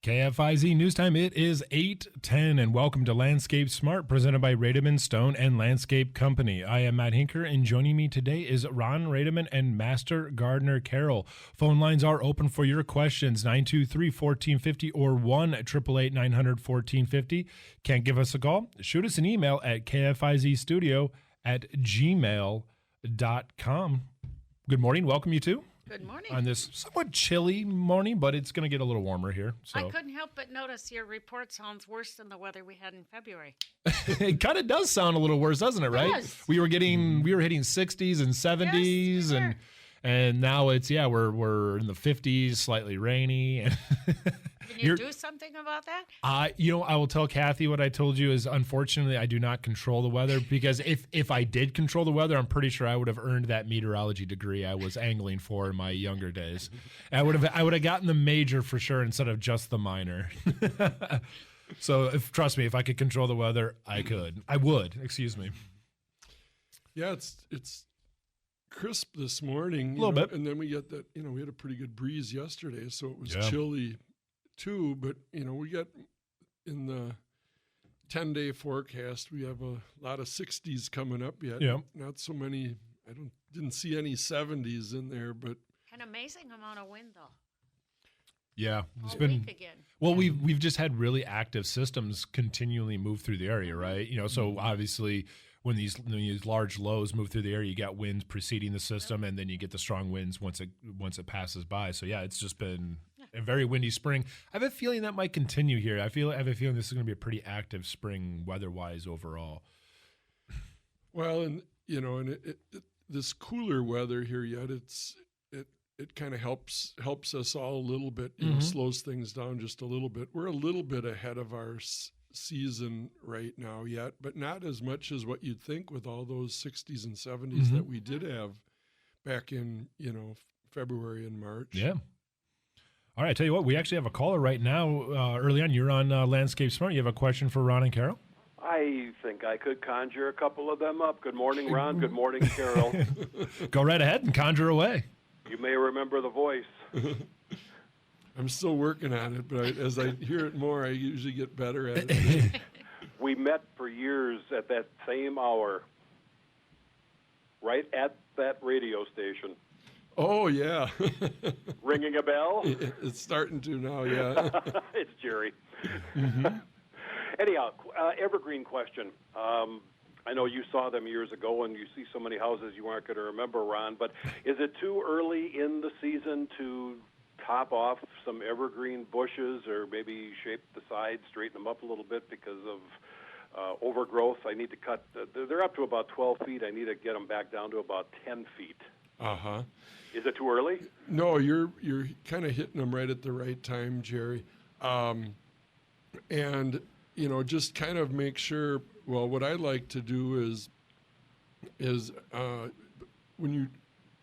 KFIZ News Time. It is 8:10, and welcome to Landscape Smart, presented by Rademann Stone and Landscape Company. I am Matt Hinker, and joining me today is Ron Rademann and Master Gardener Carol. Phone lines are open for your questions, 923-1450 or 1-888-900-1450. Can't give us a call? Shoot us an email at kfizstudio@gmail.com. Good morning. Welcome, you two. Good morning. On this somewhat chilly morning, but it's going to get a little warmer here. So. I couldn't help but notice your report sounds worse than the weather we had in February. It kind of does sound a little worse, doesn't it? Right? Yes. We were hitting 60s and 70s, Yes, and now it's we're in the 50s, slightly rainy. Can you do something about that? I will tell Kathy what I told you is, unfortunately, I do not control the weather, because if I did control the weather, I'm pretty sure I would have earned that meteorology degree I was angling for in my younger days. I would have gotten the major for sure instead of just the minor. So trust me, if I could control the weather, I would. Excuse me. Yeah, it's crisp this morning. A little bit. And then we got that, we had a pretty good breeze yesterday, so it was chilly too. But, we got in the 10-day forecast, we have a lot of 60s coming up yet. Yeah. Not so many, didn't see any 70s in there, but. An amazing amount of wind, though. Yeah, it's All been week again. well. We've just had really active systems continually move through the area, right? So obviously when these large lows move through the area, you got winds preceding the system, and then you get the strong winds once it passes by. So yeah, it's just been a very windy spring. I have a feeling that might continue here. I have a feeling this is going to be a pretty active spring weather-wise overall. Well, and this cooler weather here yet, it kind of helps us all a little bit, slows things down just a little bit. We're a little bit ahead of our season right now yet, but not as much as what you'd think with all those 60s and 70s that we did have back in, February and March. Yeah. All right, I tell you what, we actually have a caller right now. Early on, you're on Landscape Smart. You have a question for Ron and Carol? I think I could conjure a couple of them up. Good morning, Ron. Good morning, Carol. Go right ahead and conjure away. You may remember the voice. I'm still working on it, but as I hear it more, I usually get better at it. We met for years at that same hour, right at that radio station. Oh, yeah. Ringing a bell? It's starting to now, yeah. It's Jerry. Anyhow, evergreen question. I know you saw them years ago, and you see so many houses you aren't going to remember, Ron, but is it too early in the season to top off some evergreen bushes, or maybe shape the sides, straighten them up a little bit because of overgrowth? I need to cut. They're up to about 12 feet. I need to get them back down to about 10 feet. Uh-huh. Is it too early? No, you're kind of hitting them right at the right time, Jerry. And, just kind of make sure, well, what I like to do is when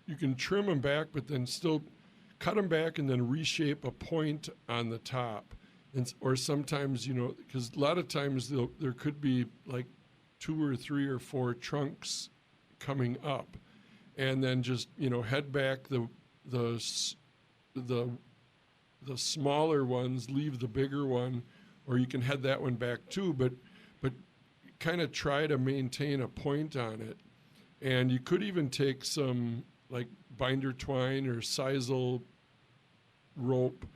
you can trim them back, but then still cut them back and then reshape a point on the top. Or sometimes, because a lot of times there could be like 2 or 3 or 4 trunks coming up, and then just head back the smaller ones, leave the bigger one, or you can head that one back too, but kind of try to maintain a point on it. And you could even take some like binder twine or sisal rope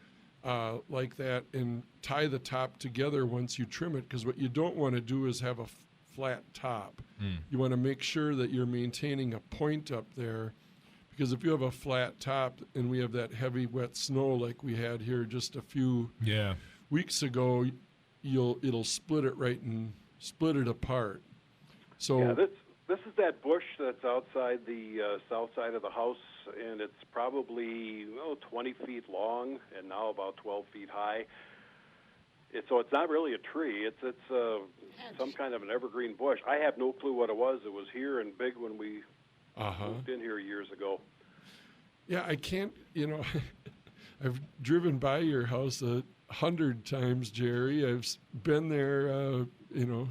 like that and tie the top together once you trim it, because what you don't want to do is have a flat top. You want to make sure that you're maintaining a point up there, because if you have a flat top and we have that heavy wet snow like we had here just a few weeks ago, it'll split it right and split it apart. So yeah, this is that bush that's outside the south side of the house, and it's probably 20 feet long and now about 12 feet high. So it's not really a tree. It's some kind of an evergreen bush. I have no clue what it was. It was here and big when we moved in here years ago. Yeah, I can't, I've driven by your house 100 times, Jerry. I've been there,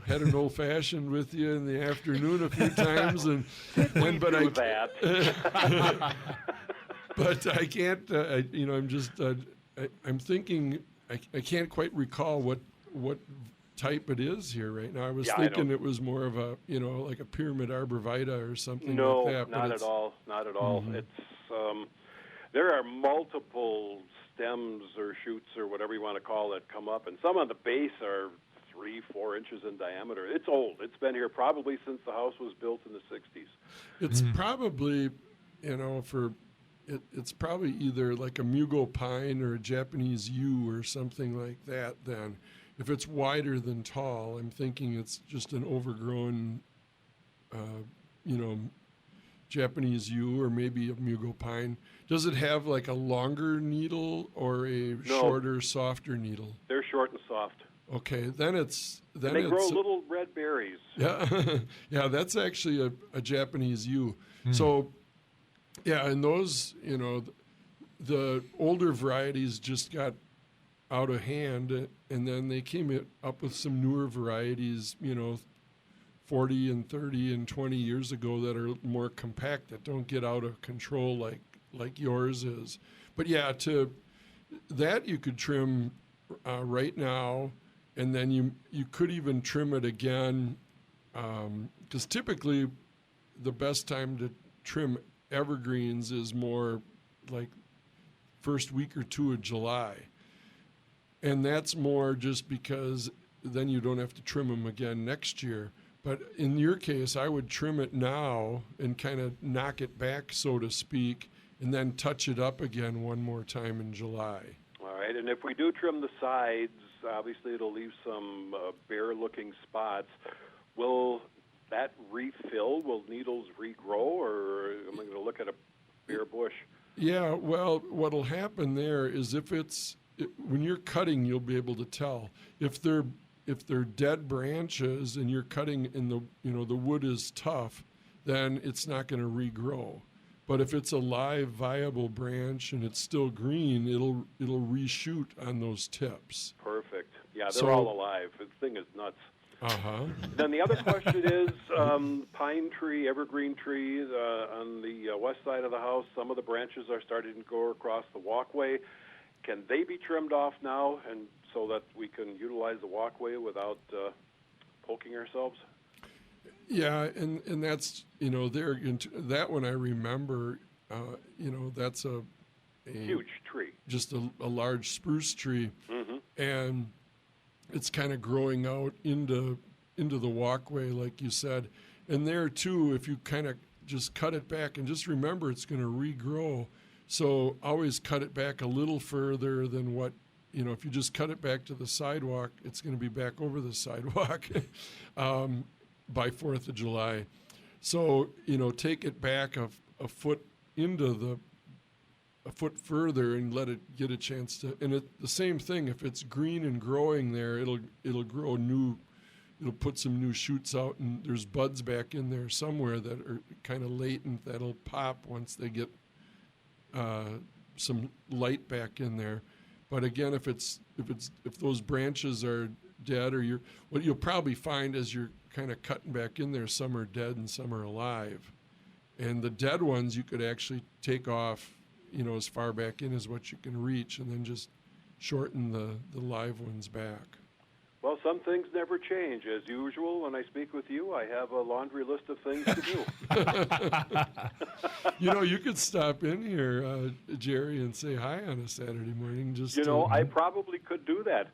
had an old-fashioned with you in the afternoon a few times. But I can't, I'm thinking I can't quite recall what type it is here right now. I was Yeah, thinking it was more of a, like a pyramid arborvitae or something No, like that. not at all. Not at all. It's there are multiple stems or shoots or whatever you want to call it come up, and some on the base are 3-4 inches in diameter. It's old. It's been here probably since the house was built in the 60s. It's probably, it's probably either like a Mugo pine or a Japanese yew or something like that. Then, if it's wider than tall, I'm thinking it's just an overgrown, Japanese yew or maybe a Mugo pine. Does it have like a longer needle or a shorter, softer needle? They're short and soft. Okay, then They grow little red berries. Yeah, yeah, that's actually a Japanese yew. So, yeah, and those, the older varieties just got out of hand, and then they came up with some newer varieties, 40 and 30 and 20 years ago that are more compact, that don't get out of control like yours is. But yeah, to that you could trim right now, and then you could even trim it again, because typically the best time to trim evergreens is more like first week or two of July. And that's more just because then you don't have to trim them again next year. But in your case, I would trim it now and kind of knock it back, so to speak, and then touch it up again one more time in July. All right, and if we do trim the sides, obviously it'll leave some bare-looking spots. Will that refill? Will needles regrow, or am I going to look at a bare bush? Yeah, well, what'll happen there is when you're cutting, you'll be able to tell. If they're dead branches and you're cutting and the wood is tough, then it's not going to regrow. But if it's a live, viable branch and it's still green, it'll reshoot on those tips. Perfect. Yeah, they're all alive. The thing is nuts. Uh-huh. Then the other question is pine tree, evergreen trees on the west side of the house. Some of the branches are starting to go across the walkway. Can they be trimmed off now, and so that we can utilize the walkway without poking ourselves? Yeah, and that's that one I remember. That's a huge tree, just a large spruce tree, and it's kind of growing out into the walkway, like you said. And there too, if you kind of just cut it back, and just remember it's going to regrow. So always cut it back a little further than what, if you just cut it back to the sidewalk, it's going to be back over the sidewalk by 4th of July. So, take it back a foot a foot further and let it get a chance to, and the same thing, if it's green and growing there, it'll grow it'll put some new shoots out, and there's buds back in there somewhere that are kind of latent that'll pop once they get some light back in there. But again, if those branches are dead, or what you'll probably find as you're kind of cutting back in there, some are dead and some are alive. And the dead ones you could actually take off, as far back in as what you can reach, and then just shorten the live ones back. Well, some things never change. As usual, when I speak with you, I have a laundry list of things to do. You could stop in here, Jerry, and say hi on a Saturday morning. I probably could do that.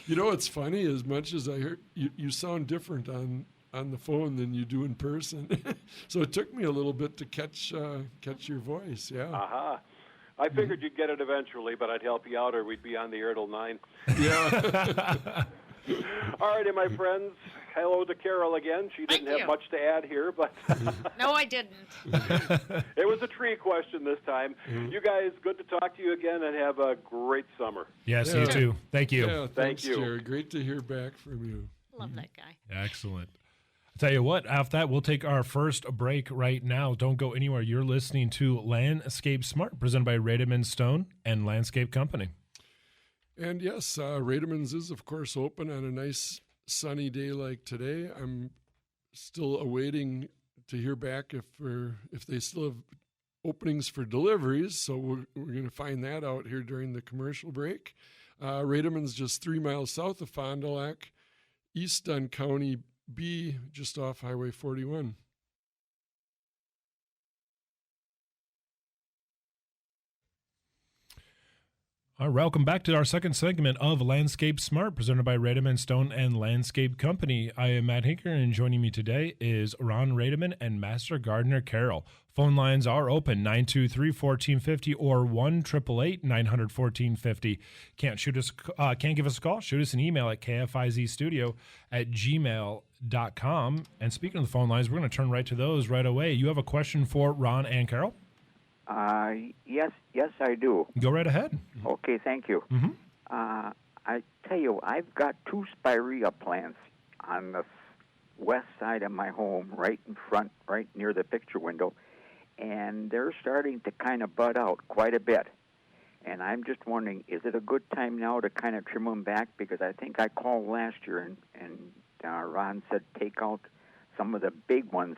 It's funny, as much as I heard, you sound different on the phone than you do in person. So it took me a little bit to catch your voice, yeah. Aha. I figured you'd get it eventually, but I'd help you out or we'd be on the air till 9. Yeah. All righty, my friends. Hello to Carol again. She didn't have much to add here, but... No, I didn't. It was a tree question this time. You guys, good to talk to you again, and have a great summer. Yes, you too. Thank you. Yeah, thanks, Thank you. Jerry. Great to hear back from you. Love that guy. Excellent. I'll tell you what, after that, we'll take our first break right now. Don't go anywhere. You're listening to Landscape Smart, presented by Rademann Stone and Landscape Company. And yes, Rademann's is, of course, open on a nice sunny day like today. I'm still awaiting to hear back if they still have openings for deliveries, so we're going to find that out here during the commercial break. Rademann's just 3 miles south of Fond du Lac, east on County B, just off Highway 41. All right, welcome back to our second segment of Landscape Smart, presented by Rademann Stone and Landscape Company. I am Matt Hinker, and joining me today is Ron Rademann and Master Gardener Carol. Phone lines are open, 923-1450 or 1-888-900-1450. Can't give us a call, shoot us an email at kfizstudio@gmail.com. And speaking of the phone lines, we're going to turn right to those right away. You have a question for Ron and Carol? Yes, I do. Go right ahead. Okay, thank you. Mm-hmm. I tell you, I've got 2 spirea plants on the west side of my home, right in front, right near the picture window, and they're starting to kind of bud out quite a bit. And I'm just wondering, is it a good time now to kind of trim them back? Because I think I called last year, and Ron said take out some of the big ones.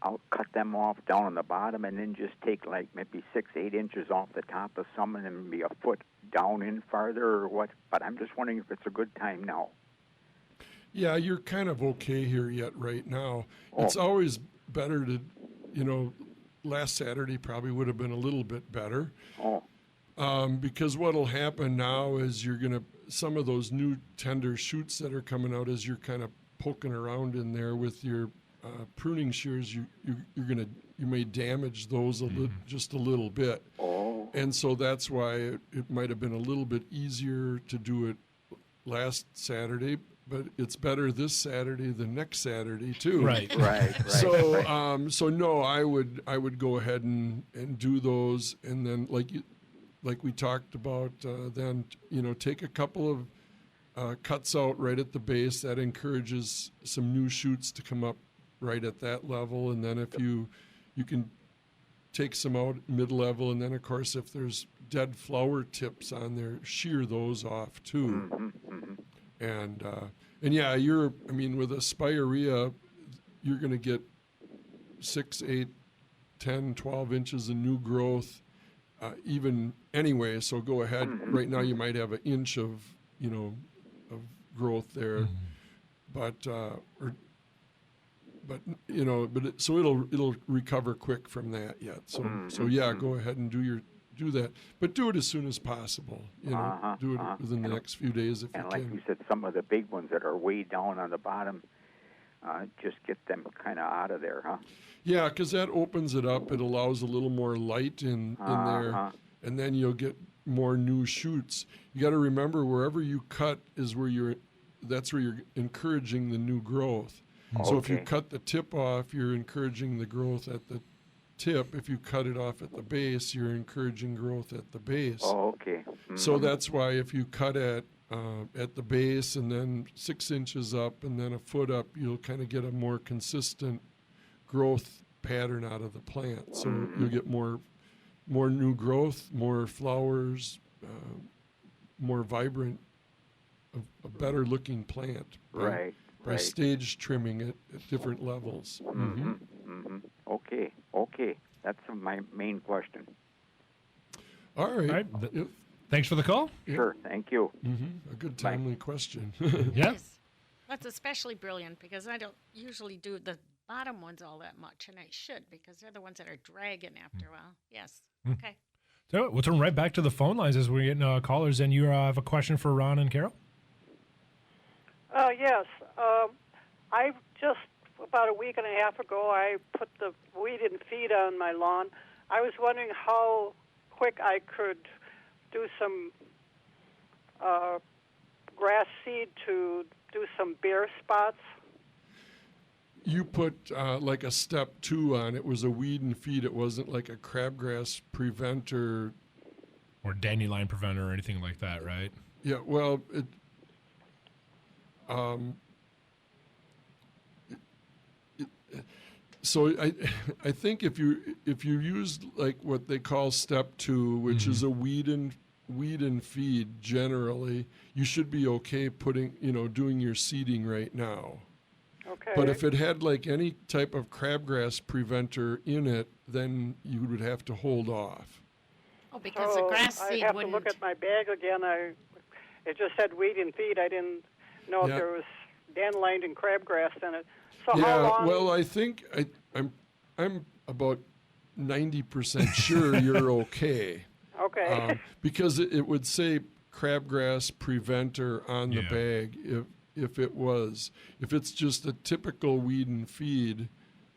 I'll cut them off down on the bottom and then just take like maybe 6-8 inches off the top of some and then maybe a foot down in farther or what. But I'm just wondering if it's a good time now. Yeah, you're kind of okay here yet right now. It's always better to, last Saturday probably would have been a little bit better. Because what'll happen now is some of those new tender shoots that are coming out as you're kind of poking around in there with your pruning shears, you may damage those just a little bit. And so that's why it might have been a little bit easier to do it last Saturday, but it's better this Saturday than next Saturday too. Right. So no, I would go ahead and do those, and then like we talked about, then take a couple of cuts out right at the base. That encourages some new shoots to come up right at that level, and then if you can take some out mid-level, and then of course if there's dead flower tips on there, shear those off too. And yeah, with a spirea, you're going to get 6, 8, 10, 12 inches of new growth even anyway, so go ahead. Right now you might have an inch of growth there, so it'll recover quick from that yet. So yeah, go ahead and do that, but do it as soon as possible. Do it within the next few days if you can. And like you said, some of the big ones that are way down on the bottom, just get them kind of out of there, huh? Yeah, because that opens it up. It allows a little more light in there, and then you'll get more new shoots. You got to remember, wherever you cut is that's where you're encouraging the new growth. So if you cut the tip off, you're encouraging the growth at the tip. If you cut it off at the base, you're encouraging growth at the base. So that's why if you cut at the base and then 6 inches up and then a foot up, you'll kind of get a more consistent growth pattern out of the plant. So you'll get more new growth, more flowers, more vibrant, a better looking plant. By stage trimming at different levels. Okay. That's my main question. All right. Thanks for the call. Sure, thank you. A good timely question. Yeah. That's especially brilliant because I don't usually do the bottom ones all that much, and I should because they're the ones that are dragging after a while. Yes. Okay. So we'll turn right back to the phone lines as we're getting callers, and you have a question for Ron and Carol? Yes. I just, about a week and a half ago, I put the weed and feed on my lawn. I was wondering how quick I could do some grass seed to do some bare spots. You put like a step 2 on. It was a weed and feed. It wasn't like a crabgrass preventer. Or dandelion preventer or anything like that, right? Yeah, well, so I think if you used like what they call step 2, which is a weed and feed, generally you should be okay doing your seeding right now. Okay. But if it had like any type of crabgrass preventer in it, then you would have to hold off. Oh, because the So grass I seed have wouldn't. to look at my bag again. It just said weed and feed. I didn't know Yeah. if there was dandelion and crabgrass in it. So Yeah, how long? well, I think I'm about 90% sure you're okay. Okay. Because it would say crabgrass preventer on the Yeah. bag if it's just a typical weed and feed,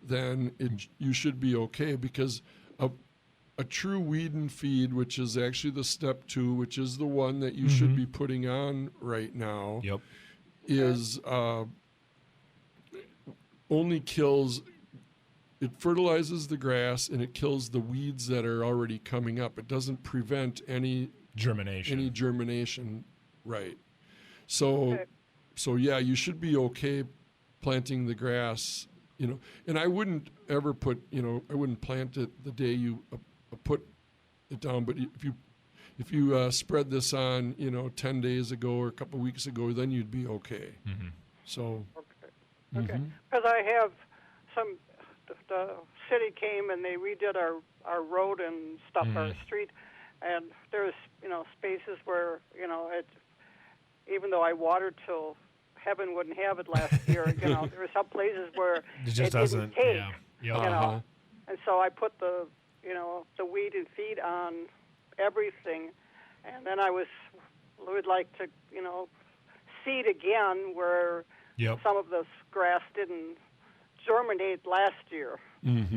then you should be okay, because a true weed and feed, which is actually the step 2, which is the one that you should be putting on right now, Yep. is only kills. It fertilizes the grass and it kills the weeds that are already coming up. It doesn't prevent any Germination. germination, right? So, Okay. so yeah, you should be okay planting the grass, And I wouldn't ever I wouldn't plant it the day you put it down. But if you spread this on, 10 days ago or a couple of weeks ago, then you'd be okay. Mm-hmm. So, Okay. Because I have the city came and they redid our road and stuff, our street, and there's spaces where even though I watered till heaven wouldn't have it last year, there were some places where It just didn't doesn't. take, Yeah. you Yep. know, and so I put the the weed and feed on everything, and then I would like to seed again where Yep. some of this grass didn't germinate last year.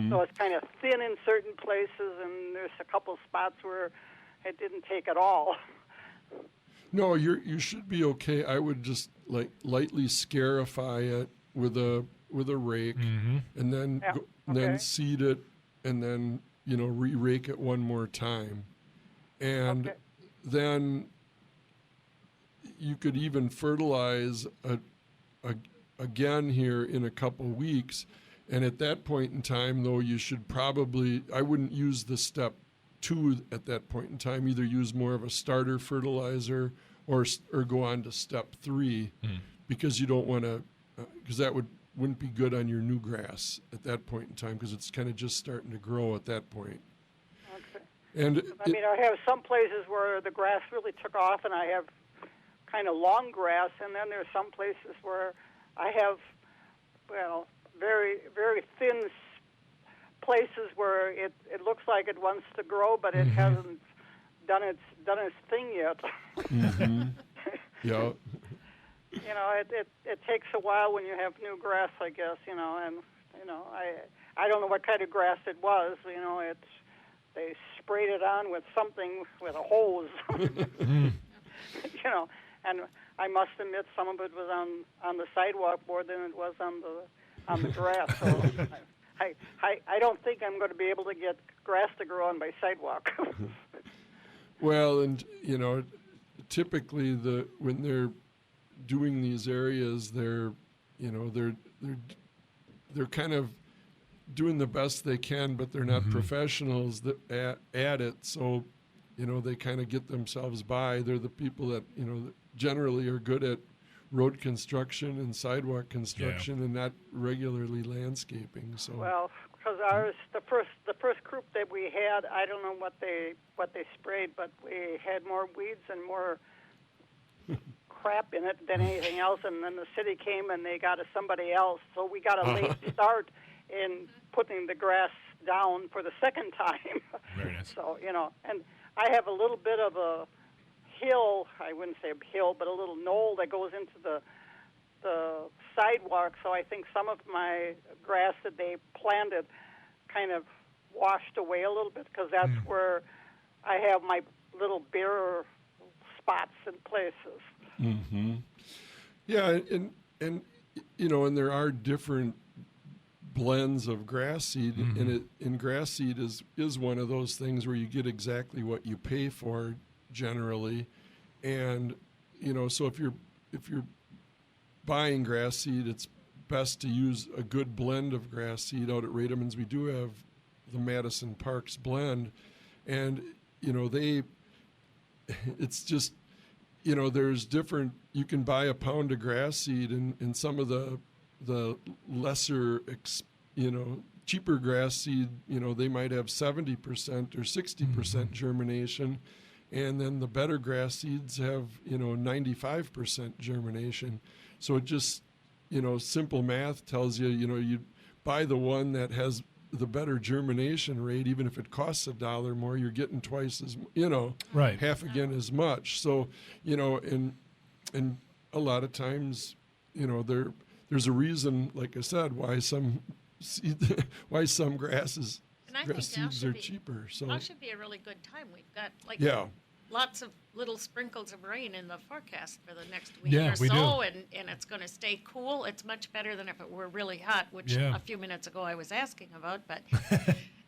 So it's kind of thin in certain places, and there's a couple spots where it didn't take at all. no, you should be okay. I would just lightly scarify it with a rake, and then Yeah, then okay. seed it, and then re-rake it one more time, and Okay. then you could even fertilize again here in a couple weeks. And at that point in time, though, you should I wouldn't use the step 2 at that point in time. Either use more of a starter fertilizer or go on to step 3, because you don't want to, because that wouldn't be good on your new grass at that point in time, because it's kind of just starting to grow at that point. Okay. And I mean, I have some places where the grass really took off, and I have kind of long grass, and then there's some places where I have, very, very thin places where it looks like it wants to grow, but it hasn't done its thing yet. yeah, It takes a while when you have new grass, I guess, and I don't know what kind of grass it was. They sprayed it on with something with a hose, and I must admit some of it was on the sidewalk more than it was on the grass. So I don't think I'm going to be able to get grass to grow on my sidewalk. well, and typically when they're doing these areas, they're kind of doing the best they can, but they're not professionals at it. So, they kind of get themselves by. They're the people that that generally are good at road construction and sidewalk construction, and not regularly landscaping. So Well, because the first group that we had, I don't know what they sprayed, but we had more weeds and more crap in it than anything else. And then the city came and they got us somebody else, so we got a late start in putting the grass down for the second time. Very nice. So and I have a little bit of a hill, I wouldn't say a hill, but a little knoll that goes into the sidewalk, so I think some of my grass that they planted kind of washed away a little bit, because that's where I have my little bare spots and places. yeah, and there are different blends of grass seed, and grass seed is one of those things where you get exactly what you pay for generally, and so if you're buying grass seed, it's best to use a good blend of grass seed. Out at Rademann's, we do have the Madison Parks blend, and it's just there's different. You can buy a pound of grass seed, and some of the lesser, cheaper grass seed, they might have 70% or 60% germination, and then the better grass seeds have 95% germination. So it just simple math tells you you buy the one that has the better germination rate. Even if it costs $1 more, you're getting twice as Right. half again as much. So and a lot of times there's a reason, like I said, why some grasses And I grass think now seeds should are be- cheaper. So Now should be a really good time. We've got lots of little sprinkles of rain in the forecast for the next week Yeah, or we so, and it's going to stay cool. It's much better than if it were really hot, which Yeah. a few minutes ago I was asking about. But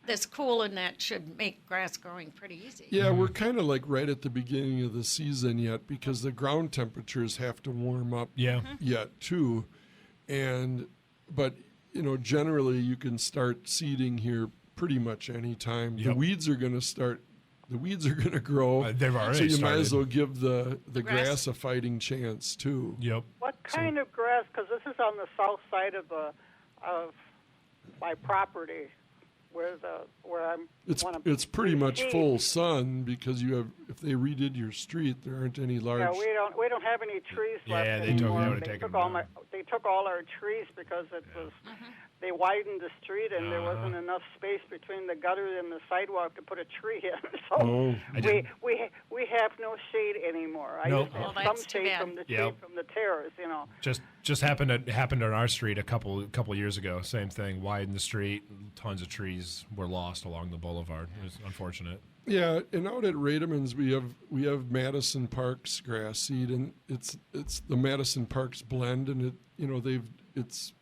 this cool and that should make grass growing pretty easy. yeah, we're kind of like right at the beginning of the season yet, because the ground temperatures have to warm up Yeah. yet too. But generally you can start seeding here pretty much any time. The Yep. weeds are going to grow. They've already so you might as started. well give the grass. grass a fighting chance too. Yep. What kind of grass? Because this is on the south side of my property, where I'm. It's pretty much full sun, because if they redid your street, there aren't any large. Yeah, we don't have any trees left Yeah, they anymore. would've taken them down. They took all our trees because it was. They widened the street, and there wasn't enough space between the gutter and the sidewalk to put a tree in. So Oh. we have no shade anymore. I Nope. used to have Oh, some that's too shade bad. from the Yep. shade from the terrace, Just happened on our street a couple years ago. Same thing. Widened the street. Tons of trees were lost along the boulevard. It was unfortunate. Yeah, and out at Rademann's we have Madison Parks grass seed, and it's the Madison Parks blend, and it's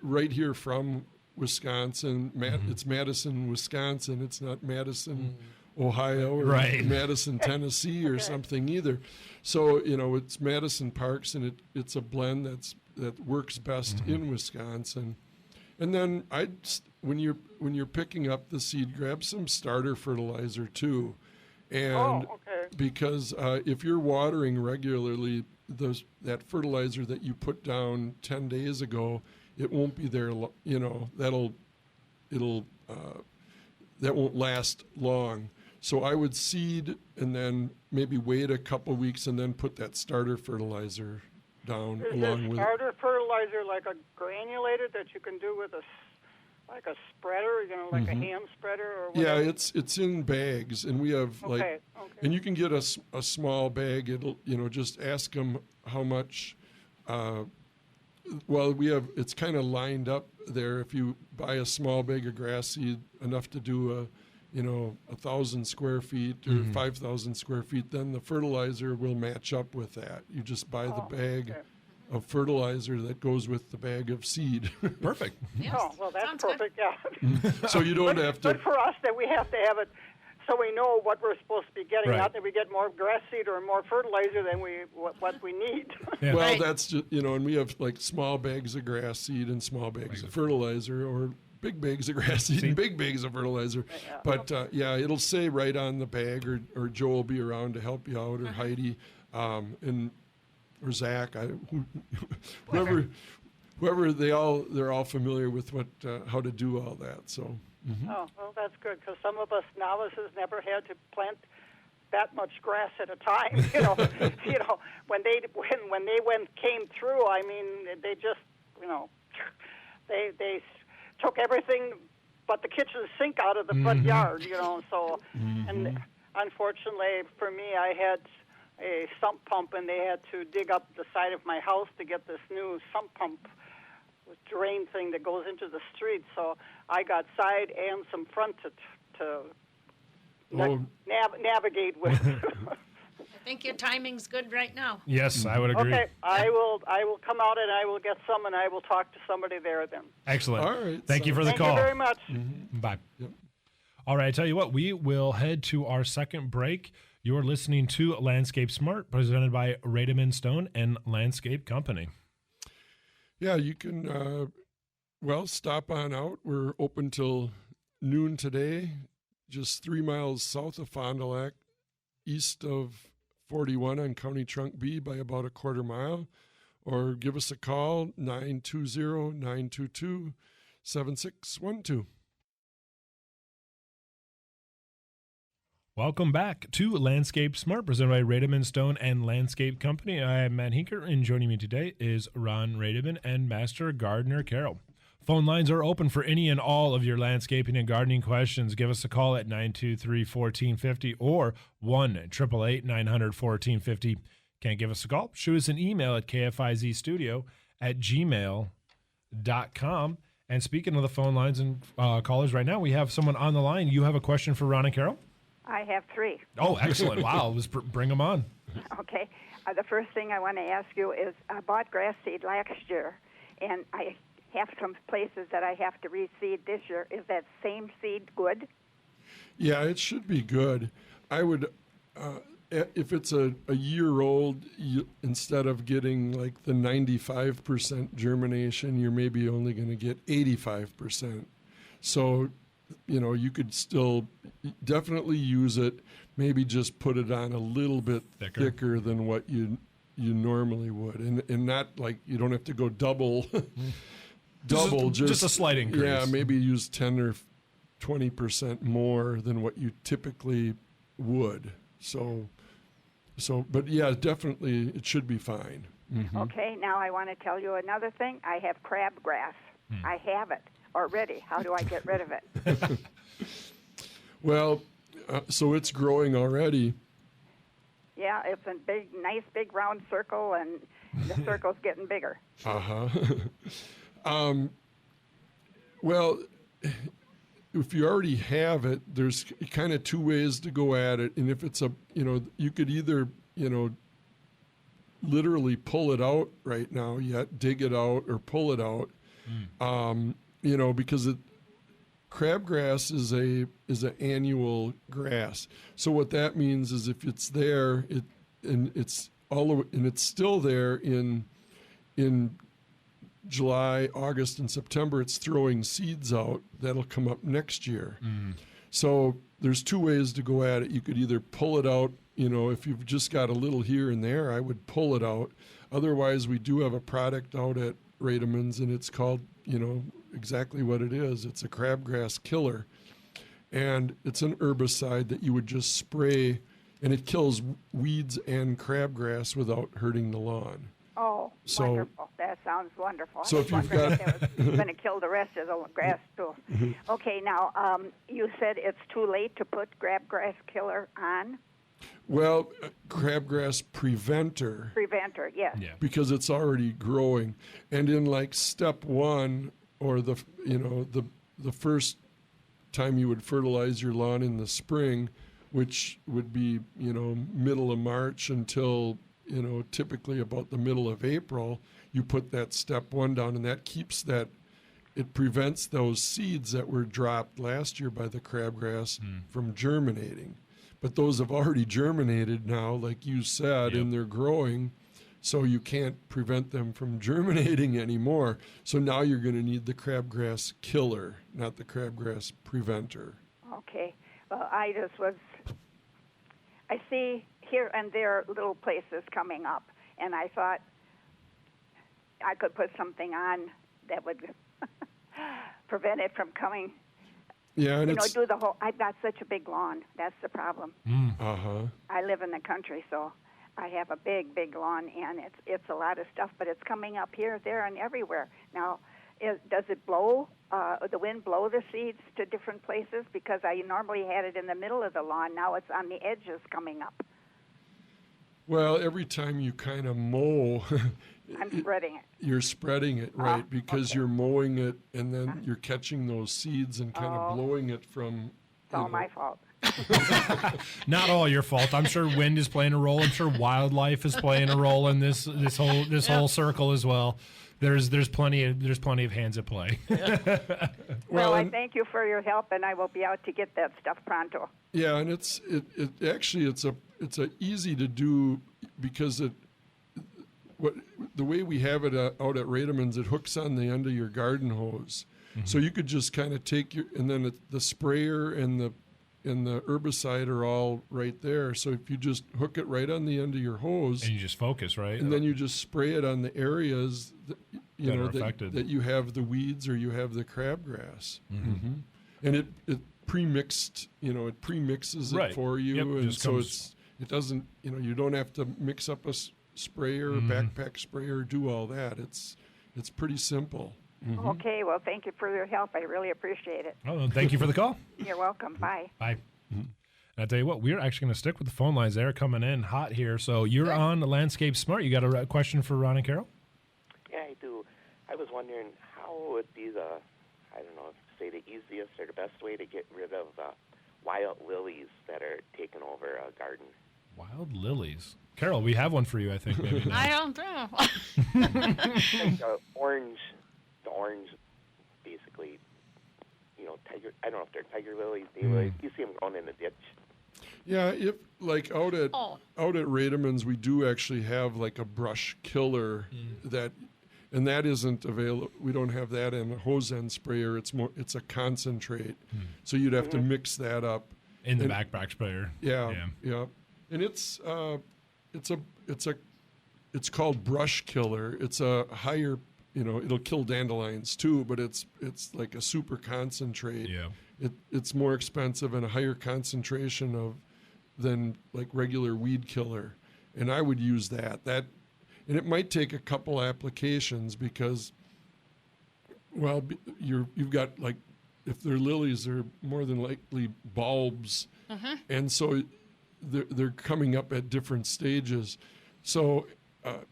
right here from Wisconsin. It's Madison, Wisconsin. It's not Madison, Ohio, or Right. Madison, Tennessee, or something either. So it's Madison Parks, and it's a blend that works best in Wisconsin. And then when you're picking up the seed, grab some starter fertilizer too, and because if you're watering regularly, that fertilizer that you put down 10 days ago, it won't be there. That won't last long. So I would seed and then maybe wait a couple weeks and then put that starter fertilizer down along with. Starter fertilizer like a granulated that you can do with a spreader, like a hand spreader or whatever? Yeah, it's in bags, and we have and you can get a small bag. It'll just ask them how much. It's kind of lined up there. If you buy a small bag of grass seed, enough to do 1,000 square feet or 5,000 square feet, then the fertilizer will match up with that. You just buy the bag of fertilizer that goes with the bag of seed. Perfect. Yes. Oh, well, that's Sounds good. perfect, yeah. So you don't have to. Good for us that we have to have it so we know what we're supposed to be getting, Right. not that we get more grass seed or more fertilizer than what we need. Yeah. Well, Right. that's just, and we have like small bags of grass seed and small bags of fertilizer, or big bags of grass seed and big bags of fertilizer. Yeah. But it'll say right on the bag, or Joe will be around to help you out, or Heidi, or Zach, whoever they're all familiar with how to do all that. So. Oh, well, that's good, because some of us novices never had to plant that much grass at a time. When they came through, I mean, they just, they took everything but the kitchen sink out of the front yard, So, and unfortunately for me, I had a sump pump, and they had to dig up the side of my house to get this new sump pump with drain thing that goes into the street. So I got side and some front to navigate with. I think your timing's good right now. Yes, I would agree. Okay, I will come out and I will get some, and I will talk to somebody there then. Excellent. All right, Thank you for the Thank call. you very much. Bye. Yep. All right, I tell you what, we will head to our second break. You're listening to Landscape Smart, presented by Rademann Stone and Landscape Company. Yeah, you can, stop on out. We're open till noon today, just 3 miles south of Fond du Lac, east of 41 on County Trunk B by about a quarter mile. or give us a call, 920-922-7612. Welcome back to Landscape Smart, presented by Rademann Stone and Landscape Company. I am Matt Hinker, and joining me today is Ron Rademann and Master Gardener Carol. Phone lines are open for any and all of your landscaping and gardening questions. Give us a call at 923-1450 or 1-888-900-1450. Can't give us a call? Shoot us an email at kfizstudio@gmail.com. And speaking of the phone lines and callers right now, we have someone on the line. You have a question for Ron and Carol? I have 3. Oh, excellent. Wow. Let's bring them on. Okay. The first thing I want to ask you is I bought grass seed last year, and I have some places that I have to reseed this year. Is that same seed good? Yeah, it should be good. I would, if it's a year old, instead of getting like the 95% germination, you're maybe only going to get 85%. So, you could still definitely use it. Maybe just put it on a little bit thicker than what you normally would, and not like you don't have to go double. Just a slight increase. Yeah, maybe use 10 or 20% more than what you typically would. But yeah, definitely it should be fine. Mm-hmm. Okay, now I want to tell you another thing. I have crabgrass. I have it already. How do I get rid of it? Well, so it's growing already. Yeah, it's a nice big round circle, and the circle's getting bigger. Uh-huh. Well, if you already have it, there's kind of 2 ways to go at it. And if it's you could either, literally pull it out right now, dig it out or pull it out. Because crabgrass is an annual grass. So what that means is if it's there, it's still there in July, August, and September, it's throwing seeds out that'll come up next year. So there's 2 ways to go at it. You could either pull it out, if you've just got a little here and there, I would pull it out. Otherwise, we do have a product out at Rademann's, and it's called, exactly what it is. It's a crabgrass killer. And it's an herbicide that you would just spray, and it kills weeds and crabgrass without hurting the lawn. Oh, wonderful. That sounds wonderful. So if you've got... it was going to kill the rest of the grass, too. Okay, now, you said it's too late to put crabgrass killer on? Well, crabgrass preventer. Preventer, yes. Yeah. Because it's already growing. And in like step 1, or the first time you would fertilize your lawn in the spring, which would be, middle of March until, typically about the middle of April, you put that step 1 down, and that keeps it prevents those seeds that were dropped last year by the crabgrass from germinating. But those have already germinated now, like you said, and they're growing, so you can't prevent them from germinating anymore. So now you're going to need the crabgrass killer, not the crabgrass preventer. Okay. Well, I see here and there little places coming up, and I thought I could put something on that would prevent it from coming. Yeah, and do the whole. I've got such a big lawn. That's the problem. I live in the country, so I have a big, big lawn, and it's a lot of stuff. But it's coming up here, there, and everywhere. Now, does it blow? The wind blow the seeds to different places? Because I normally had it in the middle of the lawn. Now it's on the edges coming up. Well, every time you kind of mow, I'm spreading it. You're spreading it, right, because you're mowing it, and then you're catching those seeds and kind of blowing it from... It's all my fault. Not all your fault. I'm sure wind is playing a role. I'm sure wildlife is playing a role in this whole circle as well. There's plenty of hands at play. Well, I thank you for your help, and I will be out to get that stuff pronto. Yeah, and it's a easy to do because the way we have it out at Rademann's, it hooks on the end of your garden hose. So you could just kind of take and then the sprayer and and the herbicide are all right there. So if you just hook it right on the end of your hose, And you just focus, right? and then you just spray it on the areas that, That are affected. that you have the weeds or you have the crabgrass. And it pre-mixed, it pre-mixes it Right. for you, Yep, and just so comes- it doesn't, you don't have to mix up a sprayer, backpack sprayer, do all that. It's pretty simple. Okay, well, thank you for your help. I really appreciate it. Oh, thank you for the call. You're welcome. Bye. Bye. And I tell you what, we're actually going to stick with the phone lines. They're coming in hot here. So you're on Landscape Smart. You got a question for Ron and Carol? Yeah, I do. I was wondering how would be say the easiest or the best way to get rid of wild lilies that are taking over a garden. Wild lilies. Carol, we have one for you, I think. Maybe now. I don't know. Like the orange, basically, tiger. I don't know if they're tiger lilies, daylilies. You see them growing in the ditch. Yeah, if like out at Rademann's, we do actually have like a brush killer and that isn't available. We don't have that in a hose end sprayer. It's a concentrate, so you'd have to mix that up In the backpack sprayer. Yeah, and it's called brush killer. It's a higher, it'll kill dandelions too, but it's like a super concentrate. Yeah. It's more expensive and a higher concentration than like regular weed killer, and I would use that. And it might take a couple applications because, well, you've got like, if they're lilies, they're more than likely bulbs, and so they're coming up at different stages. So,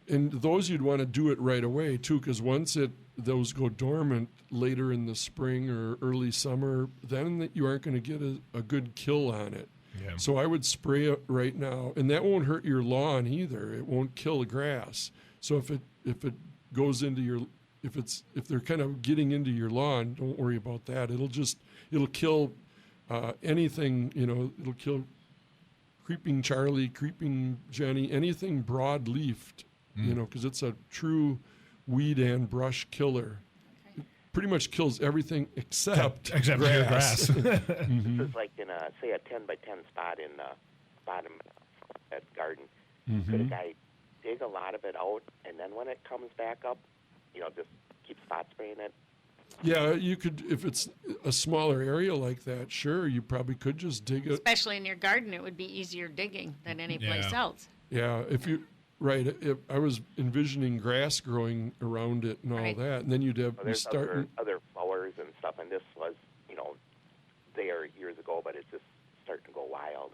and those you'd want to do it right away too, because once those go dormant later in the spring or early summer, then you aren't going to get a good kill on it. Yeah. So I would spray it right now, and that won't hurt your lawn either. It won't kill the grass. So if it goes into if they're kind of getting into your lawn, don't worry about that. It'll kill anything. It'll kill creeping Charlie, creeping Jenny, anything broad-leafed. Because it's a true weed and brush killer. It pretty much kills everything except grass. This is like in say a 10 by 10 spot in the bottom of that garden. Could a guy dig a lot of it out, and then when it comes back up, just keep spot spraying it? Yeah, you could, if it's a smaller area like that, sure, you probably could just dig it. Especially in your garden, it would be easier digging than any place else. Yeah, right. If I was envisioning grass growing around it and all that, and then you'd have There's other flowers and stuff, and this was, there years ago, but it's just starting to go wild.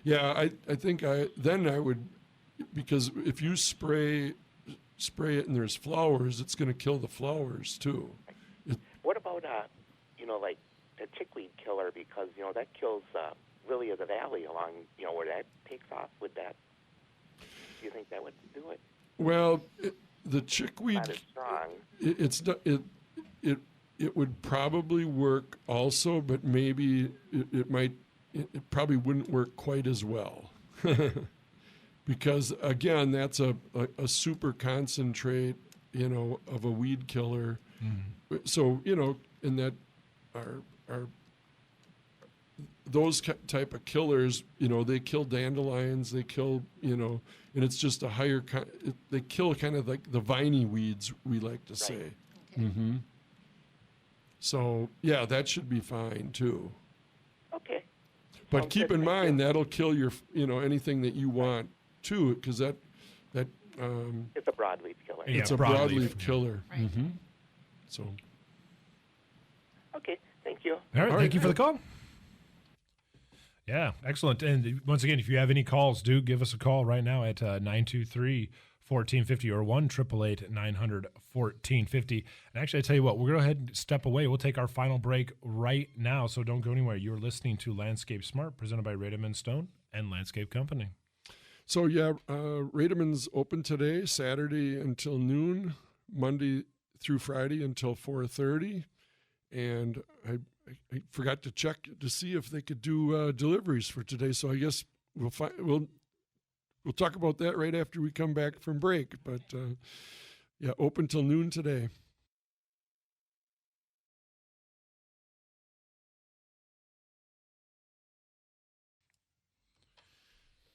Yeah, I think I would, because if you spray it and there's flowers, it's going to kill the flowers too. What about like a chickweed killer, because that kills lily of the valley along where that takes off? Would that? Do you think that would do it? Well, the chickweed, Not as strong. It would probably work also, but maybe it probably wouldn't work quite as well. Because again, that's a super concentrate, of a weed killer. So, and that are those type of killers, they kill dandelions, they kill, and it's just a higher, they kill kind of like the viney weeds, we like to say. Okay. So, yeah, that should be fine too. Okay. But Sounds keep good. in Thank mind you. that'll kill your, anything that you want too, because It's a broadleaf killer. Yeah, it's a broadleaf, broadleaf yeah. killer. Right. So, Okay. Thank you. All right, All thank right. you for the call. Yeah, excellent. And once again, if you have any calls, do give us a call right now at 923-1450 or 1-888-900-1450. And actually, I tell you what, we're going to go ahead and step away. We'll take our final break right now, so don't go anywhere. You're listening to Landscape Smart, presented by Rademann Stone and Landscape Company. So yeah, Rademann's open today, Saturday until noon, Monday through Friday until 4:30, and I forgot to check to see if they could do deliveries for today. So I guess we'll talk about that right after we come back from break. But yeah, open till noon today.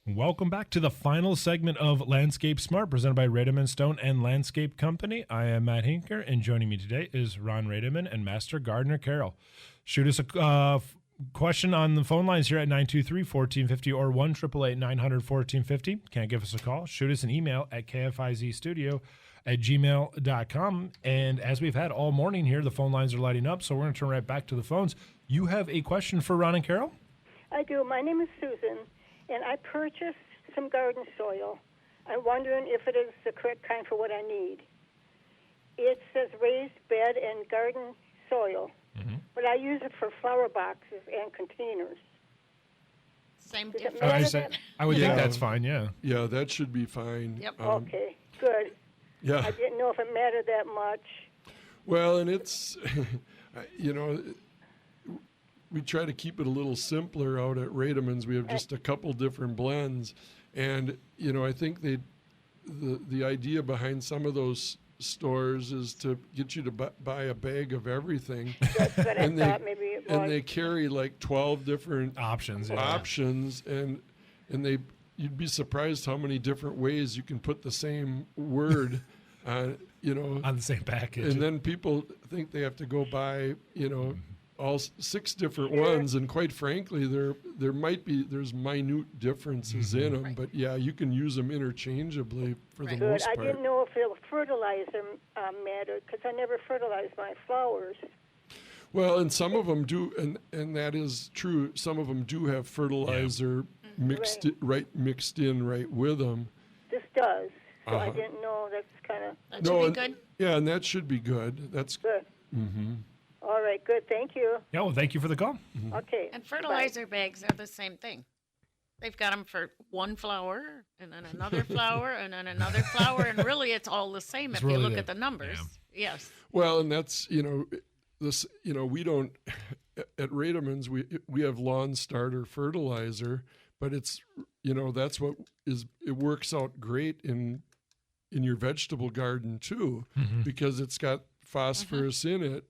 Welcome back to the final segment of Landscape Smart, presented by Rademann Stone and Landscape Company. I am Matt Hinker, and joining me today is Ron Rademann and Master Gardener Carol. Shoot us a question on the phone lines here at 923-1450 or 1-888-900-1450. Can't give us a call. Shoot us an email at kfizstudio@gmail.com. And as we've had all morning here, the phone lines are lighting up, so we're going to turn right back to the phones. You have a question for Ron and Carol? I do. My name is Susan, and I purchased some garden soil. I'm wondering if it is the correct kind for what I need. It says raised bed and garden soil, but I use it for flower boxes and containers. Same Does it difference. matter? I would Yeah. think that's fine, yeah. Yeah, that should be fine. Yep. Okay, good. Yeah. I didn't know if it mattered that much. Well, and it's, we try to keep it a little simpler out at Rademann's. We have just a couple different blends. And, I think the idea behind some of those stores is to get you to buy a bag of everything. That's what And I thought maybe it was. And they carry like 12 different Options, yeah. and you'd be surprised how many different ways you can put the same word on On the same package. and then people think they have to go buy all 6 different ones, and quite frankly there's minute differences in them, but yeah, you can use them interchangeably for the Right. Good. most I part. didn't know if the fertilizer mattered because I never fertilize my flowers. Well, and some of them do, and that is true. Some of them do have fertilizer mixed in right with them. This does. So I Uh-huh. didn't know. That's kind of That should be and- good. Yeah, and that should be good. That's good. All right, good. Thank you. Yeah, well, thank you for the call. Okay. And fertilizer bags are the same thing. They've got them for one flower, and then another flower, and then another flower, and really it's all the same It's if you really look the- at the numbers. Yes. well, and that's this we don't at Rademann's we have lawn starter fertilizer, but it's that's what is it works out great in your vegetable garden too, because it's got phosphorus in it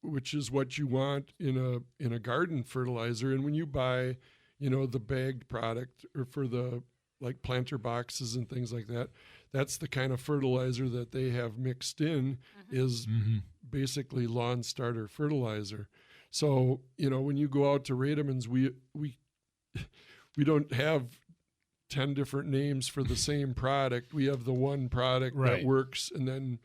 which is what you want in a garden fertilizer. And when you buy the bagged product or for the like planter boxes and things like that, that's the kind of fertilizer that they have mixed in is basically lawn starter fertilizer. So when you go out to Rademann's, we don't have 10 different names for the same product. We have the one product Right. that works, and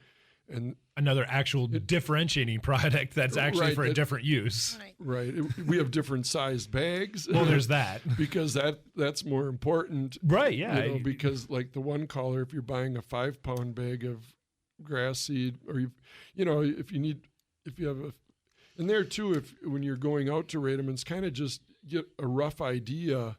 Another actual differentiating product that's actually Right, for a that- different use. Right. we have different sized bags. Well, there's that. because that's more important. Right, yeah. Because like the one caller, if you're buying a 5-pound bag of grass seed, or if you have and there too, when you're going out to Rademann's, kind of just get a rough idea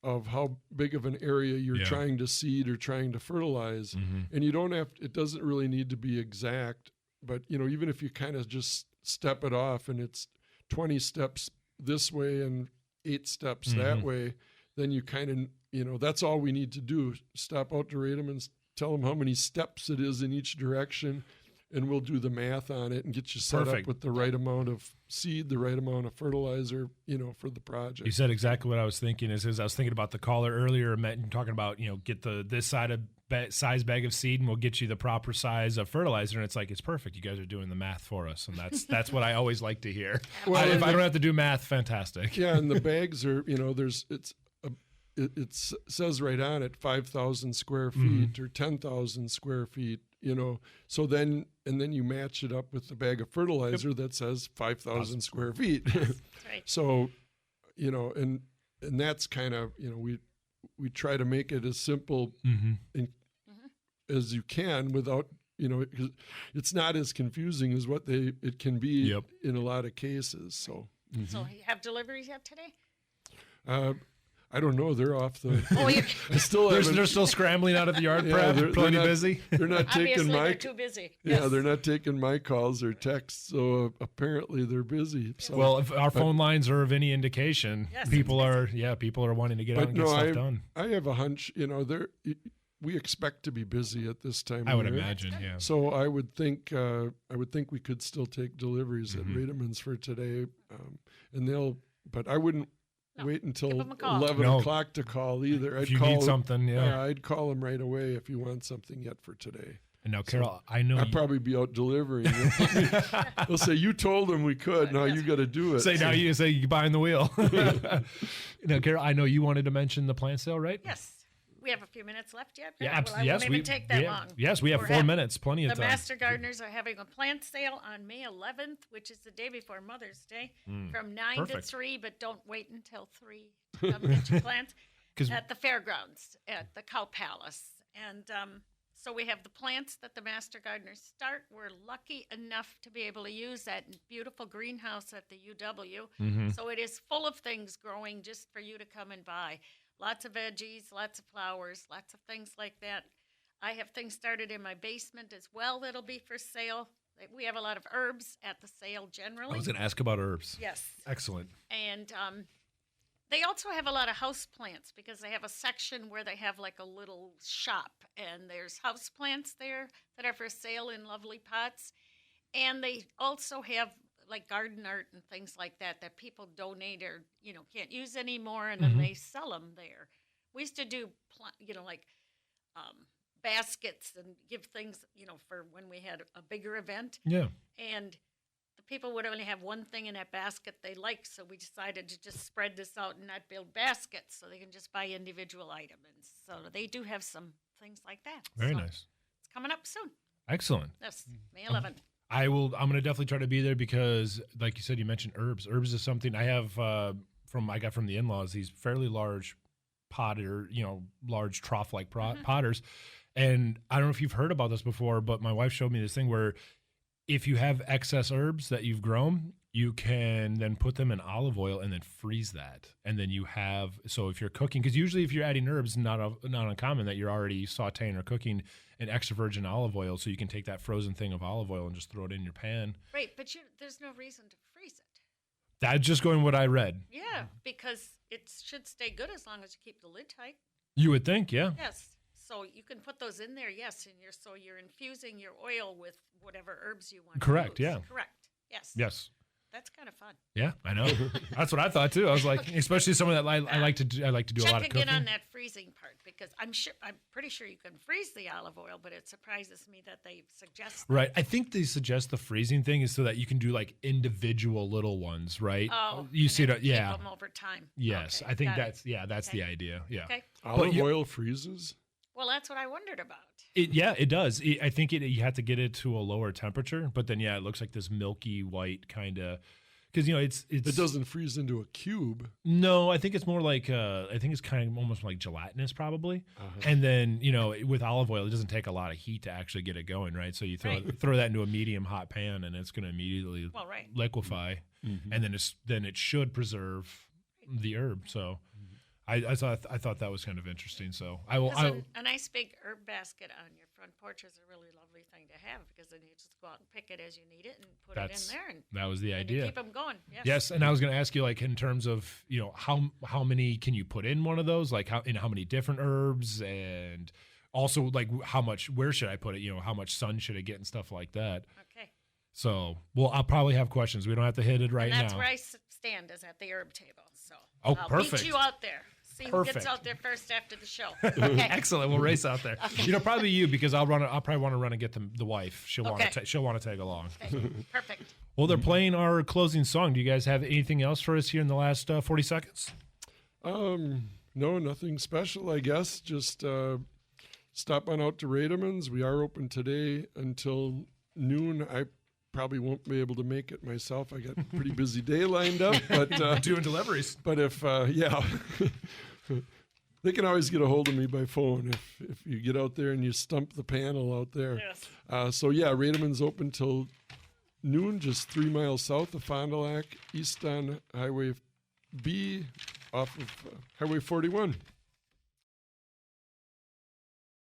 of how big of an area you're trying to seed or trying to fertilize. And you don't have, it doesn't really need to be exact, but even if you kind of just step it off and it's 20 steps this way and 8 steps that way, then you kind of, that's all we need to do. Stop out to Rademann's, tell them how many steps it is in each direction, and we'll do the math on it and get you set Perfect. up with the right amount of seed, the right amount of fertilizer, for the project. You said exactly what I was thinking. Is I was thinking about the caller earlier, talking about get this side of size bag of seed, and we'll get you the proper size of fertilizer. And it's like, it's perfect. You guys are doing the math for us, and that's what I always like to hear. Well, If I don't have to do math, fantastic. Yeah, and the bags are, it says right on it 5,000 square feet or 10,000 square feet. So then you match it up with the bag of fertilizer that says 5,000 square feet. That's right. So, and that's kind of, we try to make it as simple as you can without, 'cause it's not as confusing as what it can be in a lot of cases. So, So you have deliveries yet today? I don't know. They're off the. Oh, you I still haven't. They're still scrambling out of the yard, Yeah, perhaps, they're plenty not- busy. They're not taking obviously my. they're too busy. Yeah, Yes. they're not taking my calls or texts, so apparently they're busy. So, Well, if our phone lines are of any indication, Yes, people it's are wanting to get out but and get no, stuff done. I have a hunch. We expect to be busy at this time. I of would year. imagine, yeah. So I would think we could still take deliveries at Rademann's for today, and but I wouldn't wait until Give 'em a call. 11 No. o'clock to call either. If you need something, yeah. I'd call them right away if you want something yet for today. And now, Carol, I know I'd probably be out delivering. They'll say, you told them we could. Now you got to do it. now you say you're buying the wheel. Now, Carol, I know you wanted to mention the plant sale, right? Yes. We have a few minutes left yet. Yeah, Well, I yes, won't even take that long. Yes, we have We're 4 having- minutes, plenty of The time. Master Gardeners are having a plant sale on May 11th, which is the day before Mother's Day, from 9 perfect. to 3, but don't wait until 3 to come get your plants 'Cause- at the fairgrounds at the Cow Palace. And so we have the plants that the Master Gardeners start. We're lucky enough to be able to use that beautiful greenhouse at the UW. So it is full of things growing just for you to come and buy. Lots of veggies, lots of flowers, lots of things like that. I have things started in my basement as well that'll be for sale. We have a lot of herbs at the sale generally. I was going to ask about herbs. Yes. Excellent. And they also have a lot of house plants because they have a section where they have like a little shop, and there's house plants there that are for sale in lovely pots. And they also have like garden art and things like that that people donate or can't use anymore, and then they sell them there. We used to do baskets and give things for when we had a bigger event, Yeah. and the people would only have one thing in that basket they liked, so we decided to just spread this out and not build baskets so they can just buy individual items. So they do have some things like that. Very So nice. it's coming up soon. Excellent. Yes, May 11th. I'm going to definitely try to be there because, like you said, you mentioned herbs. Herbs is something I have I got from the in-laws, these fairly large potter, large trough-like potters. And I don't know if you've heard about this before, but my wife showed me this thing where if you have excess herbs that you've grown, you can then put them in olive oil and then freeze that. And then you have, so if you're cooking, because usually if you're adding herbs, not uncommon that you're already sauteing or cooking an extra virgin olive oil, so you can take that frozen thing of olive oil and just throw it in your pan. Right, but there's no reason to freeze it. That's just going what I read. Yeah, because it should stay good as long as you keep the lid tight. You would think, yeah. Yes. So you can put those in there, yes, and you're infusing your oil with whatever herbs you want Correct, to use. yeah. Correct, yes. Yes. That's kind of fun. Yeah, I know. That's what I thought too. I was like, especially someone that I like to do a lot of Check cooking. again on that freezing part because I'm pretty sure you can freeze the olive oil, but it surprises me that they suggest that. Right. I think they suggest the freezing thing is so that you can do like individual little ones, right? Oh, you see that? Yeah. Keep them over time. Yes, Okay, I think got it. that's Okay. the idea. Yeah. Okay. Olive oil freezes? Well, that's what I wondered about. It does. I think you have to get it to a lower temperature, but then it looks like this milky white kind of. Because It doesn't freeze into a cube. No, I think it's more like I think it's kind of almost like gelatinous probably. And then with olive oil, it doesn't take a lot of heat to actually get it going, right? So you throw that into a medium hot pan, and it's going to immediately liquefy, and then it should preserve the herb. So I thought that was kind of interesting. So A nice big herb basket on your front porch is a really lovely thing to have because then you just go out and pick it as you need it and put it in there. And that was the idea. You keep them going. Yes, and I was going to ask you, like, in terms of how many can you put in one of those, like how many different herbs, and also like where should I put it? How much sun should it get and stuff like that. Okay. So, I'll probably have questions. We don't have to hit it right now. That's where I stand is at the herb table. So Oh, I'll perfect. beat you out there. See who Perfect. gets out there first after the show. Okay. Excellent. We'll race out there. Probably you because I'll probably want to run and get the wife. She'll want to tag along. Okay. Perfect. Well, they're playing our closing song. Do you guys have anything else for us here in the last 40 seconds? No, nothing special, I guess. Just stop on out to Rademann's. We are open today until noon. I probably won't be able to make it myself. I got a pretty busy day lined up. But doing deliveries. But if they can always get a hold of me by phone if you get out there and you stump the panel out there. Yes. Rademann's open till noon, just 3 miles south of Fond du Lac, east on Highway B, off of Highway 41.